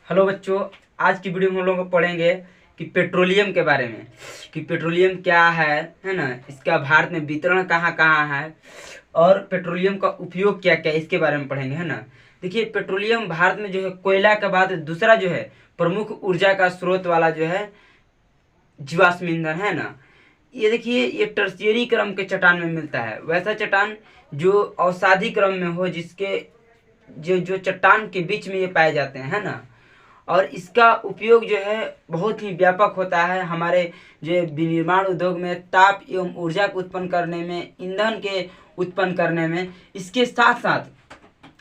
Hello बच्चों, आज की वीडियो में हम लोग पढ़ेंगे कि पेट्रोलियम के बारे में, कि पेट्रोलियम क्या है ना, इसका भारत में वितरण कहाँ कहाँ है और पेट्रोलियम का उपयोग क्या क्या है, इसके बारे में पढ़ेंगे, है ना। देखिए, पेट्रोलियम भारत में जो है कोयला के बाद दूसरा जो है प्रमुख ऊर्जा का स्रोत वाला जो है जीवाश्म ईंधन है ना। ये देखिए, ये टर्शियरी क्रम के चट्टान में मिलता है, वैसा चट्टान जो अवसादी क्रम में हो, जिसके जो जो चट्टान के बीच में ये पाए जाते हैं, है ना। और इसका उपयोग जो है बहुत ही व्यापक होता है हमारे जो विनिर्माण उद्योग में, ताप एवं ऊर्जा को उत्पन्न करने में, ईंधन के उत्पन्न करने में। इसके साथ साथ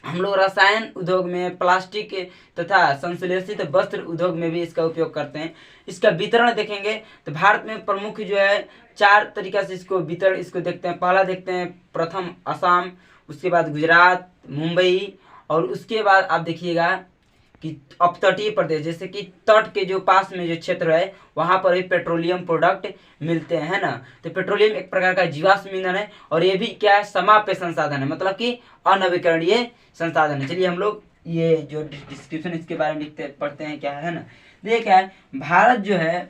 हम लोग रसायन उद्योग में, प्लास्टिक तथा संश्लेषित वस्त्र उद्योग में भी इसका उपयोग करते हैं। इसका वितरण देखेंगे तो भारत में प्रमुख जो है 4 तरीका से इसको वितरण इसको देखते हैं। पहला देखते हैं प्रथम असम, उसके बाद गुजरात, मुंबई, और उसके बाद आप देखिएगा कि अपतटीय प्रदेश, जैसे कि तट के जो पास में जो क्षेत्र है वहां पर भी पेट्रोलियम प्रोडक्ट मिलते हैं, है ना। तो पेट्रोलियम एक प्रकार का जीवाश्म ईंधन है और ये भी क्या है, समाप्य संसाधन है, मतलब कि अनवीकरणीय संसाधन है। चलिए हम लोग ये जो डिस्क्रिप्शन इसके बारे में लिखते पढ़ते हैं क्या है ना। देखिए क्या है, भारत जो है,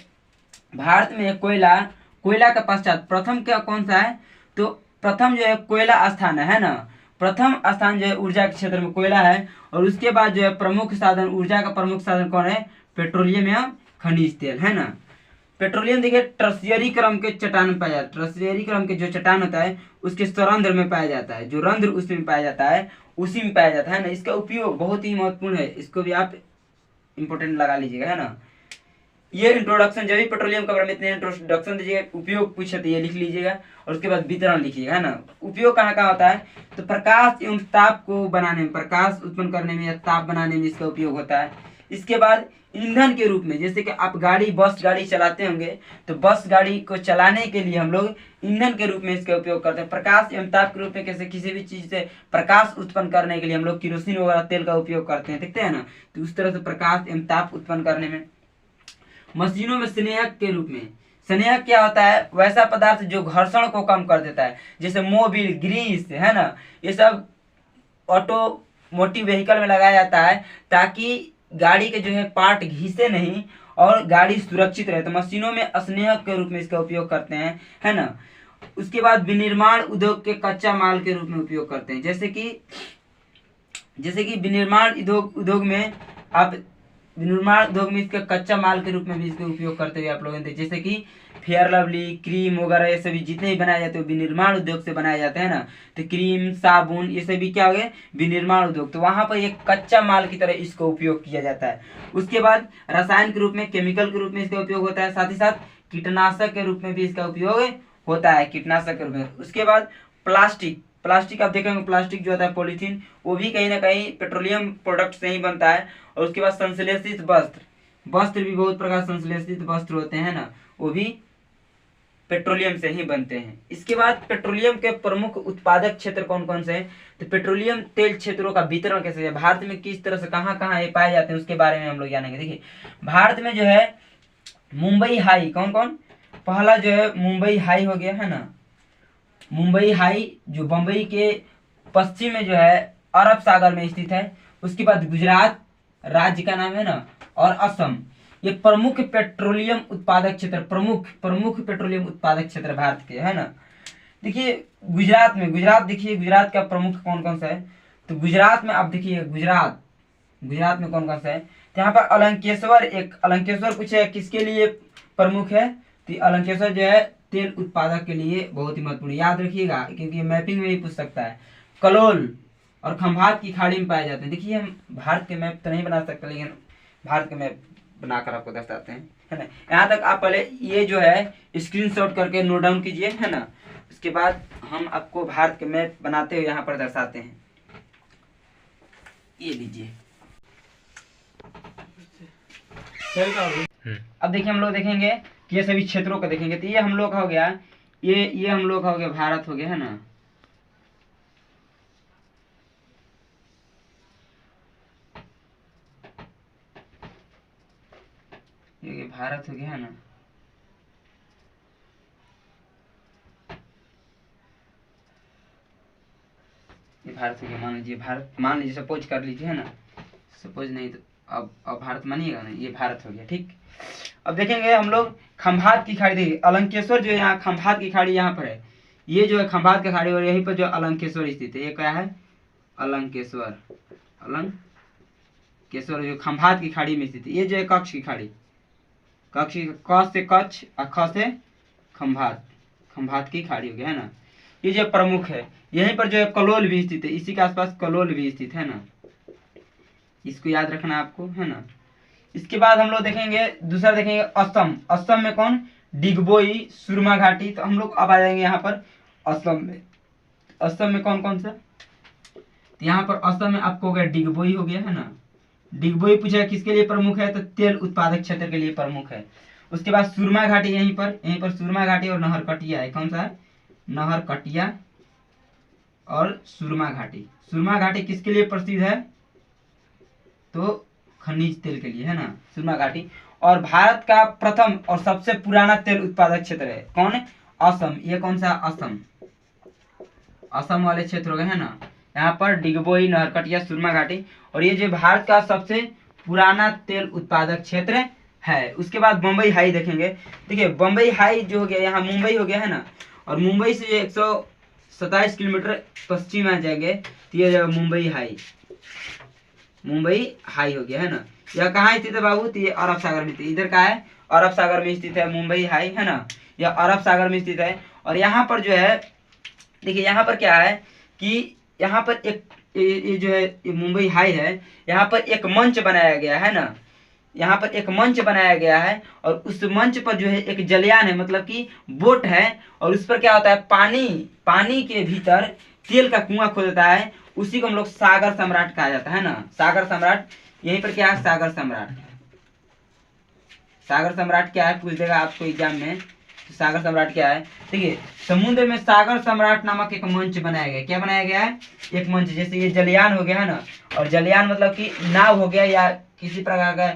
भारत में कोयला कोयला का पश्चात प्रथम क्या कौन सा है, तो प्रथम जो है कोयला स्थान है ना। प्रथम स्थान जो है ऊर्जा के क्षेत्र में कोयला है, और उसके बाद जो है प्रमुख साधन, ऊर्जा का प्रमुख साधन कौन है, पेट्रोलियम या खनिज तेल, है ना। पेट्रोलियम देखिए टर्शियरी क्रम के चट्टान में पाया जाता है। टर्शियरी क्रम के जो चट्टान होता है उसके सरंध्र में पाया जाता है, जो रंध्र उसमें पाया जाता है उसी में पाया जाता है ना। इसका उपयोग बहुत ही महत्वपूर्ण है, इसको भी आप इंपोर्टेंट लगा लीजिएगा, है ना। ये इंट्रोडक्शन, जब भी पेट्रोलियम के बारे में इतने इंट्रोडक्शन दीजिएगा, उपयोग पूछे तो ये लिख लीजिएगा, और उसके बाद वितरण लिखिएगा, है ना। उपयोग कहाँ कहाँ होता है, तो प्रकाश एवं ताप को बनाने में, प्रकाश उत्पन्न करने में या ताप बनाने में इसका उपयोग होता है। इसके बाद ईंधन के रूप में, जैसे कि आप गाड़ी, बस गाड़ी चलाते होंगे, तो बस गाड़ी को चलाने के लिए हम लोग ईंधन के रूप में इसका उपयोग करते हैं। प्रकाश एवं ताप के रूप में, कैसे किसी भी चीज से प्रकाश उत्पन्न करने के लिए हम लोग केरोसिन वगैरह तेल का उपयोग करते हैं, देखते हैं ना। तो उस तरह से प्रकाश एवं ताप उत्पन्न करने में। मशीनों में स्नेहक के रूप में, स्नेहक क्या होता है, वैसा पदार्थ जो घर्षण को कम कर देता है, जैसे मोबिल, ग्रीस, है ना। ये सब ऑटोमोटिव व्हीकल में लगाया जाता है ताकि गाड़ी के जो है पार्ट घिसे नहीं और गाड़ी सुरक्षित रहे। तो मशीनों में स्नेहक के रूप में इसका उपयोग करते हैं, है ना। उसके बाद विनिर्माण उद्योग के कच्चा माल के रूप में उपयोग करते हैं, जैसे कि विनिर्माण उद्योग में आप, विनिर्माण उद्योग में इसके कच्चा माल के रूप में भी इसका उपयोग करते हुए आप लोगों ने, जैसे कि फेयर लवली, क्रीम वगैरह, ये सभी जितने भी बनाए जाते हैं विनिर्माण उद्योग से बनाए जाते हैं ना। तो क्रीम, साबुन, ये सभी क्या हो गए, विनिर्माण उद्योग। तो वहां पर एक कच्चा माल की तरह इसको उपयोग किया जाता है। उसके बाद रसायन के रूप में, केमिकल के रूप में इसका उपयोग होता है, साथ ही साथ कीटनाशक के रूप में भी इसका उपयोग होता है, कीटनाशक के रूप में। उसके बाद प्लास्टिक, प्लास्टिक आप देखेंगे, प्लास्टिक जो होता है पॉलीथीन, वो भी कहीं ना कहीं पेट्रोलियम प्रोडक्ट से ही बनता है। और उसके बाद संश्लेषित वस्त्र, वस्त्र भी बहुत प्रकार संश्लेषित वस्त्र होते हैं ना, वो भी पेट्रोलियम से ही बनते हैं। इसके बाद पेट्रोलियम के प्रमुख उत्पादक क्षेत्र कौन कौन से हैं, तो पेट्रोलियम तेल क्षेत्रों का वितरण कैसे है, भारत में किस तरह से कहाँ कहाँ ये पाए जाते हैं, उसके बारे में हम लोग जानेंगे। देखिए, भारत में जो है मुंबई हाई, कौन कौन, पहला जो है मुंबई हाई हो गया, है ना। मुंबई हाई जो बंबई के पश्चिम में जो है अरब सागर में स्थित है। उसके बाद गुजरात राज्य का नाम है ना, और असम, ये प्रमुख पेट्रोलियम उत्पादक क्षेत्र, प्रमुख प्रमुख पेट्रोलियम उत्पादक क्षेत्र भारत के, है ना। देखिए गुजरात में, गुजरात देखिए, गुजरात का प्रमुख कौन कौन सा है, तो गुजरात में आप देखिए, गुजरात गुजरात में कौन कौन सा है, तो यहाँ पर अलंकेश्वर, एक अलंकेश्वर कुछ है, किसके लिए प्रमुख है, तो अलंकेश्वर जो है तेल उत्पादक के लिए बहुत ही महत्वपूर्ण, याद रखिएगा क्योंकि मैपिंग में ही पूछ सकता है। कलोल और खंभात की खाड़ी में पाए जाते हैं। देखिए, हम भारत के मैप तो नहीं बना सकते, लेकिन भारत के मैप बनाकर आपको दर्शाते हैं, है ना। यहाँ तक आप पहले ये जो है स्क्रीनशॉट करके नोट डाउन कीजिए, है ना। उसके बाद हम आपको भारत के मैप बनाते हुए यहाँ पर दर्शाते हैं, ये लीजिए। अब देखिए, हम लोग देखेंगे कि ये सभी क्षेत्रों को देखेंगे, तो ये हम लोग का हो गया, ये हम लोग का हो गया, भारत हो गया, है ना। ये भारत हो गया, है ना। ये भारत हो गया, मान लीजिए, भारत मान लीजिए, सपोज कर लीजिए, है ना। सपोज नहीं तो अब भारत मानिएगा ना, ये भारत हो गया। ठीक, अब देखेंगे हम लोग खंभात की खाड़ी। देखिए अलंकेश्वर जो है यहाँ खंभात की खाड़ी यहाँ पर है, ये जो है खंभात की खाड़ी और यहीं पर जो अलंकेश्वर स्थित है, ये क्या है अलंकेश्वर। अलंकेश्वर जो खंभात की खाड़ी में स्थित है। ये जो है कच्छ की खाड़ी, क से कच्छ और ख से खंभात, खंभात की खाड़ी हो गया है ना। ये जो प्रमुख है, यहीं पर जो है कलोल भी स्थित है, इसी के आसपास कलोल भी स्थित है ना, इसको याद रखना आपको है ना। इसके बाद हम लोग देखेंगे दूसरा, देखेंगे असम। असम में कौन, डिगबोई, सुरमा घाटी। तो हम लोग अब आ जाएंगे यहाँ पर असम में। असम में कौन कौन सा, तो यहाँ पर असम में आपको हो गया डिगबोई हो गया है ना। डिगबोई पूछा किसके लिए प्रमुख है, तो तेल उत्पादक क्षेत्र के लिए प्रमुख है। उसके बाद सुरमा घाटी, यहीं पर सुरमा घाटी और नहरकटिया है। कौन सा है, नहरकटिया और सुरमा घाटी। सुरमा घाटी किसके लिए प्रसिद्ध है, तो खनिज तेल के लिए है ना सुरमा घाटी। और भारत का प्रथम और सबसे पुराना तेल उत्पादक क्षेत्र है कौन है, असम। ये कौन सा, असम, असम वाले क्षेत्र हो गए है ना। यहाँ पर डिगबोई, नहरकटिया, सुरमा घाटी। और ये जो भारत का सबसे पुराना तेल उत्पादक क्षेत्र है। उसके बाद बम्बई हाई देखेंगे। देखिए बम्बई हाई जो हो गया, यहाँ मुंबई हो गया है ना, और मुंबई से 127 किलोमीटर पश्चिम आ जाएंगे, तो ये मुंबई हाई, मुंबई हाई हो गया है ना। यह कहाँ स्थित है बाबू, तो ये अरब सागर में स्थित, इधर का है अरब सागर में स्थित है मुंबई हाई है ना, यह अरब सागर में स्थित है। और यहाँ पर जो है देखिए यहाँ पर क्या है कि यहाँ पर एक ये जो है ये मुंबई हाई है, यहाँ पर एक मंच बनाया गया है ना, यहाँ पर एक मंच बनाया गया है। और उस मंच पर जो है एक जलयान है, मतलब कि बोट है, और उस पर क्या होता है, पानी के भीतर तेल का कुआं खोदता है, उसी को हम लोग सागर सम्राट कहा जाता है ना, सागर सम्राट। यहीं पर क्या है, सागर सम्राट। सागर सम्राट क्या है पूछ देगा आपको एग्जाम में, तो सागर सम्राट क्या है। देखिए समुद्र में सागर सम्राट नामक एक मंच बनाया गया। क्या बनाया गया है, एक मंच। जैसे ये जलयान हो गया है ना, और जलयान मतलब कि नाव हो गया या किसी प्रकार का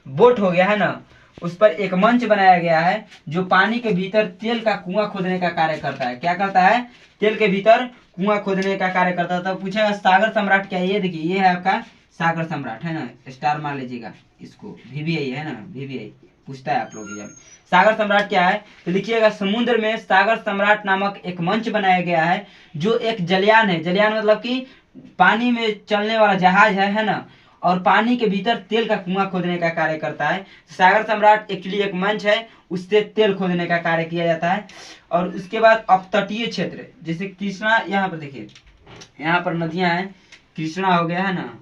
बोट हो गया है ना, उस पर एक मंच बनाया गया है जो पानी के भीतर तेल का कुआं खोदने का कार्य करता है। क्या करता है, तेल के भीतर कुआं खोदने का कार्य करता है। तो पूछेगा सागर सम्राट क्या है, ये देखिए ये है आपका सागर सम्राट है ना, स्टार मार लीजिएगा इसको, VVI है ना, VVI पूछता है आप लोग एग्जाम। सागर सम्राट क्या है, तो लिखिएगा समुद्र में सागर सम्राट नामक एक मंच बनाया गया है जो एक जलयान है। जलयान मतलब कि पानी में चलने वाला जहाज है ना, और पानी के भीतर तेल का कुआं खोदने का कार्य करता है। सागर सम्राट एक्चुअली एक मंच है, उससे तेल खोदने का कार्य किया जाता है। और उसके बाद अपतटीय क्षेत्र, जैसे कृष्णा, यहाँ पर देखिए यहाँ पर नदियां हैं, कृष्णा हो गया है ना,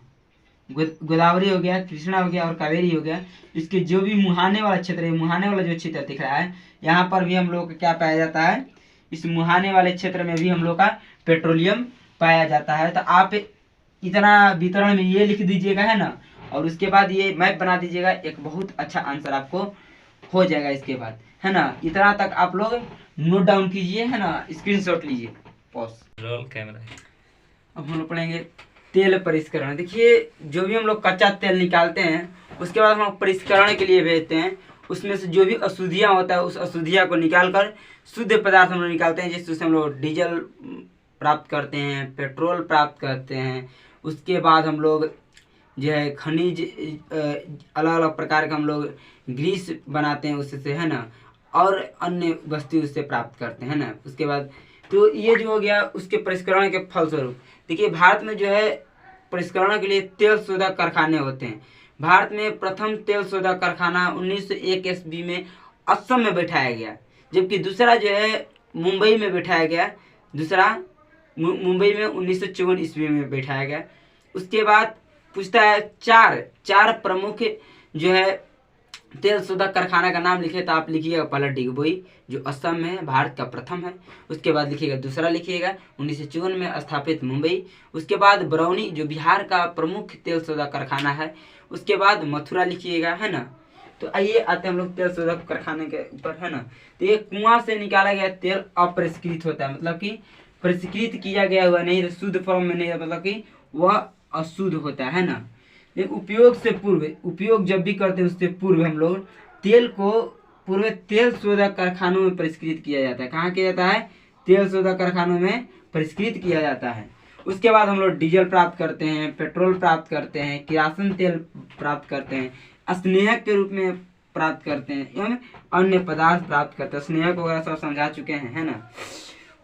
गोदावरी हो गया, कृष्णा हो गया और कावेरी हो गया। इसके जो भी मुहाने वाला क्षेत्र है, मुहाने वाला जो क्षेत्र दिख रहा है, यहाँ पर भी हम लोग का क्या पाया जाता है, इस मुहाने वाले क्षेत्र में भी हम लोग का पेट्रोलियम पाया जाता है। तो आप इतना वितरण में ये लिख दीजिएगा है ना, और उसके बाद ये मैप बना दीजिएगा, एक बहुत अच्छा आंसर आपको हो जाएगा इसके बाद है ना। इतना तक आप लोग नोट डाउन कीजिए है ना, स्क्रीनशॉट लीजिए। Pause roll camera. अब हम लोग पढ़ेंगे तेल परिष्करण। देखिए जो भी हम लोग कच्चा तेल निकालते हैं, उसके बाद हम लोग परिष्करण के लिए भेजते हैं, उसमें से जो भी अशुद्धियाँ होता है उस अशुद्धियाँ को निकाल कर शुद्ध पदार्थ हम लोग निकालते हैं, जिससे हम लोग डीजल प्राप्त करते हैं, पेट्रोल प्राप्त करते हैं। उसके बाद हम लोग जो है खनिज अलग अलग प्रकार का हम लोग ग्रीस बनाते हैं उससे है ना, और अन्य वस्तु उससे प्राप्त करते हैं ना। उसके बाद तो ये जो हो गया उसके परिष्करण के फलस्वरूप। देखिए भारत में जो है परिष्करण के लिए तेल शोधक कारखाने होते हैं। भारत में प्रथम तेल शोधक कारखाना 1901 ईस्वी में असम में बैठाया गया, जबकि दूसरा जो है मुंबई में बैठाया गया, दूसरा मुंबई में 1954 ईस्वी में बैठाया गया। उसके बाद पूछता है चार प्रमुख जो है तेल शोधक कारखाना का नाम लिखे, तो आप लिखिएगा पहला डिगबोई जो असम में है, भारत का प्रथम है। उसके बाद लिखिएगा दूसरा, लिखिएगा 1954 में स्थापित मुंबई। उसके बाद बरौनी जो बिहार का प्रमुख तेल शोधक कारखाना है। उसके बाद मथुरा लिखिएगा है ना। तो आइए आते हैं हम लोग तेल शोधक कारखाने के ऊपर है ना। तो ये कुआं से निकाला गया तेल अपरिष्कृत होता है, मतलब कि परिष्कृत किया गया हुआ नहीं, तो शुद्ध फॉर्म में नहीं, मतलब कि वह अशुद्ध होता है ना। उपयोग से पूर्व, उपयोग जब भी करते हैं उससे पूर्व हम लोग तेल को पूर्व तेल शोधक कारखानों में परिष्कृत किया जाता है। कहाँ किया जाता है, तेल शोधक कारखानों में परिष्कृत किया जाता है। उसके बाद हम लोग डीजल प्राप्त करते हैं, पेट्रोल प्राप्त करते हैं, किरासन तेल प्राप्त करते हैं, स्नेहक के रूप में प्राप्त करते हैं एवं अन्य पदार्थ प्राप्त करते हैं। स्नेहक वगैरह सब समझा चुके हैं, है ना।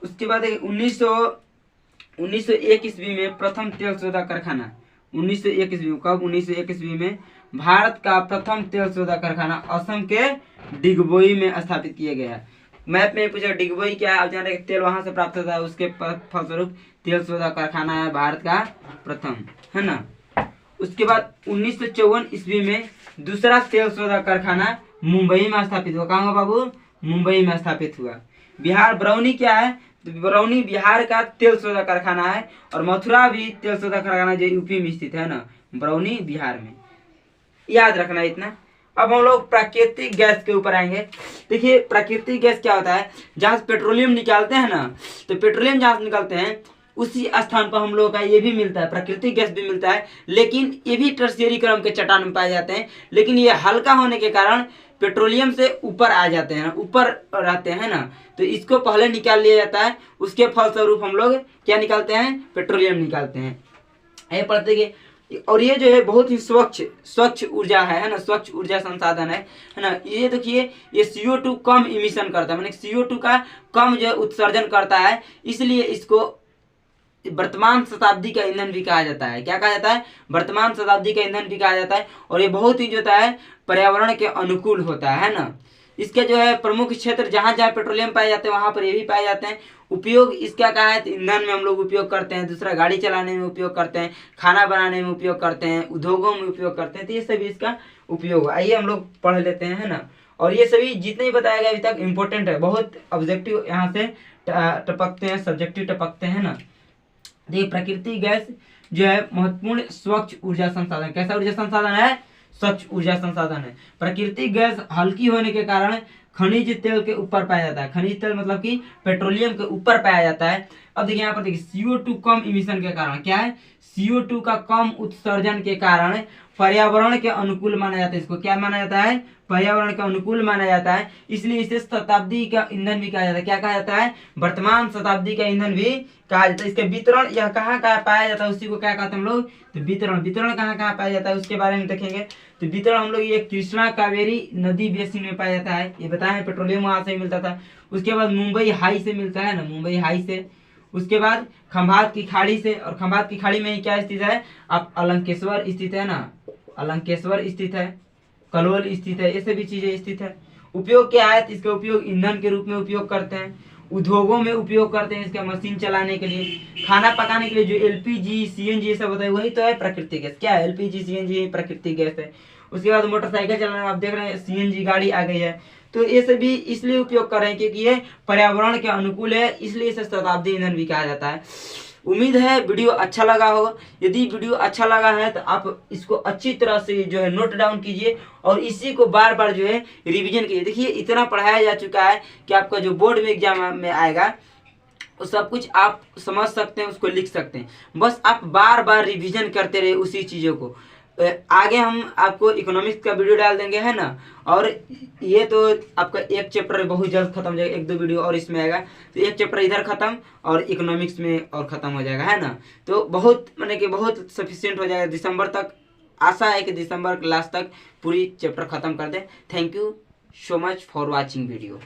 उसके बाद 1901 ईस्वी में प्रथम तेल शोधा कारखाना, 1901 ईस्वी कब, 1901 ईस्वी में भारत का प्रथम तेल शोधा कारखाना असम के डिगबोई में स्थापित किया गया है। मैप में पूछा डिगबोई क्या है, आप जान रहे तेल वहां से प्राप्त होता है, उसके फलस्वरूप तेल शोधा कारखाना है भारत का प्रथम, है ना। उसके बाद 1954 ईस्वी में दूसरा तेल शोधा कारखाना मुंबई में स्थापित हुआ। कहाँ हुआ बाबू, मुंबई में स्थापित हुआ। बिहार बरौनी क्या है, तो बरौनी बिहार का तेल शोधा कारखाना है, और मथुरा भी तेल शोधा कारखाना जो यूपी में स्थित है ना, बरौनी बिहार में, याद रखना इतना। अब हम लोग प्राकृतिक गैस के ऊपर आएंगे। देखिए प्राकृतिक गैस क्या होता है, जहाँ से पेट्रोलियम निकालते हैं ना, तो पेट्रोलियम जहाँ से निकालते हैं उसी स्थान पर हम लोगों का ये भी मिलता है, प्राकृतिक गैस भी मिलता है, लेकिन ये भी टर्शियरी क्रम के चट्टान में पाए जाते हैं, लेकिन ये हल्का होने के कारण पेट्रोलियम से ऊपर आ जाते हैं, ऊपर रहते हैं ना, तो इसको पहले निकाल लिया जाता है, उसके फलस्वरूप हम लोग क्या निकालते हैं, पेट्रोलियम निकालते हैं। ये पढ़ते कि और ये जो है बहुत ही स्वच्छ ऊर्जा है ना, स्वच्छ ऊर्जा संसाधन है ना। ये देखिए ये CO2 कम इमिशन करता है, माने CO2 का कम जो है उत्सर्जन करता है, इसलिए इसको वर्तमान शताब्दी का ईंधन भी कहा जाता है। क्या कहा जाता है, वर्तमान शताब्दी का ईंधन भी कहा जाता है। और ये बहुत ही जो होता है पर्यावरण के अनुकूल होता है ना। इसके जो है प्रमुख क्षेत्र जहाँ जहाँ पेट्रोलियम पाए जाते हैं वहाँ पर ये भी पाए जाते हैं। उपयोग इसका कहा है, तो ईंधन में हम लोग उपयोग करते हैं, दूसरा गाड़ी चलाने में उपयोग करते हैं, खाना बनाने में उपयोग करते हैं, उद्योगों में उपयोग करते हैं, तो ये सभी इसका उपयोग। आइए हम लोग पढ़ लेते हैं, है ना। और ये सभी जितने भी बताया गया अभी तक इम्पोर्टेंट है, बहुत ऑब्जेक्टिव यहाँ से टपकते हैं, सब्जेक्टिव टपकते हैं ना। देखिए प्राकृतिक गैस जो है महत्वपूर्ण स्वच्छ ऊर्जा संसाधन, कैसा ऊर्जा संसाधन है, स्वच्छ ऊर्जा संसाधन है। प्राकृतिक गैस हल्की होने के कारण खनिज तेल के ऊपर पाया जाता है, खनिज तेल मतलब कि पेट्रोलियम के ऊपर पाया जाता है। अब देखिए यहाँ पर देखिए CO2 कम इमिशन के कारण क्या है, CO2 का कम उत्सर्जन के कारण पर्यावरण के अनुकूल माना जाता है। इसको क्या माना जाता है, पर्यावरण के अनुकूल माना जाता है, इसलिए इसे शताब्दी का ईंधन भी कहा जाता है। क्या कहा जाता है, वर्तमान शताब्दी का ईंधन भी कहा जाता है। इसके वितरण यह कहाँ पाया जाता है, उसी को क्या कहते हैं हम लोग, तो वितरण कहाँ पाया जाता है उसके बारे में देखेंगे। तो वितरण हम लोग ये कृष्णा कावेरी नदी बेसिन में पाया जाता है, ये बताया पेट्रोलियम वहां से मिलता था। उसके बाद मुंबई हाई से मिलता है ना, मुंबई हाई से। उसके बाद खंभात की खाड़ी से, और खंभात की खाड़ी में ही क्या स्थित है, अब अलंकेश्वर स्थित है ना, अलंकेश्वर स्थित है, कलोल स्थित है, ये सभी चीजें स्थित है। उपयोग क्या है, तो इसका उपयोग ईंधन के रूप में उपयोग करते हैं, उद्योगों में उपयोग करते हैं, इसका मशीन चलाने के लिए, खाना पकाने के लिए जो LPG CNG ये सब होता है वही तो है प्राकृतिक गैस। क्या है, LPG CNG प्राकृतिक गैस है। उसके बाद मोटरसाइकिल चलाने में आप देख रहे हैं CNG गाड़ी आ गई है, तो ये सभी इसलिए उपयोग कर रहे हैं क्योंकि ये पर्यावरण के अनुकूल है, इसलिए इसे शताब्दी ईंधन भी कहा जाता है। उम्मीद है वीडियो अच्छा लगा होगा। यदि वीडियो अच्छा लगा है तो आप इसको अच्छी तरह से जो है नोट डाउन कीजिए और इसी को बार बार जो है रिवीजन कीजिए। देखिए इतना पढ़ाया जा चुका है कि आपका जो बोर्ड में एग्जाम में आएगा वो सब कुछ आप समझ सकते हैं, उसको लिख सकते हैं। बस आप बार बार रिवीजन करते रहे उसी चीज़ों को। आगे हम आपको इकोनॉमिक्स का वीडियो डाल देंगे, है ना। और ये तो आपका एक चैप्टर बहुत जल्द खत्म हो जाएगा, 1-2 वीडियो और इसमें आएगा, तो एक चैप्टर इधर खत्म और इकोनॉमिक्स में और खत्म हो जाएगा, है ना। तो बहुत माने कि बहुत सफिशिएंट हो जाएगा। दिसंबर तक आशा है कि दिसंबर लास्ट तक पूरी चैप्टर खत्म कर दें। Thank you so much for watching video.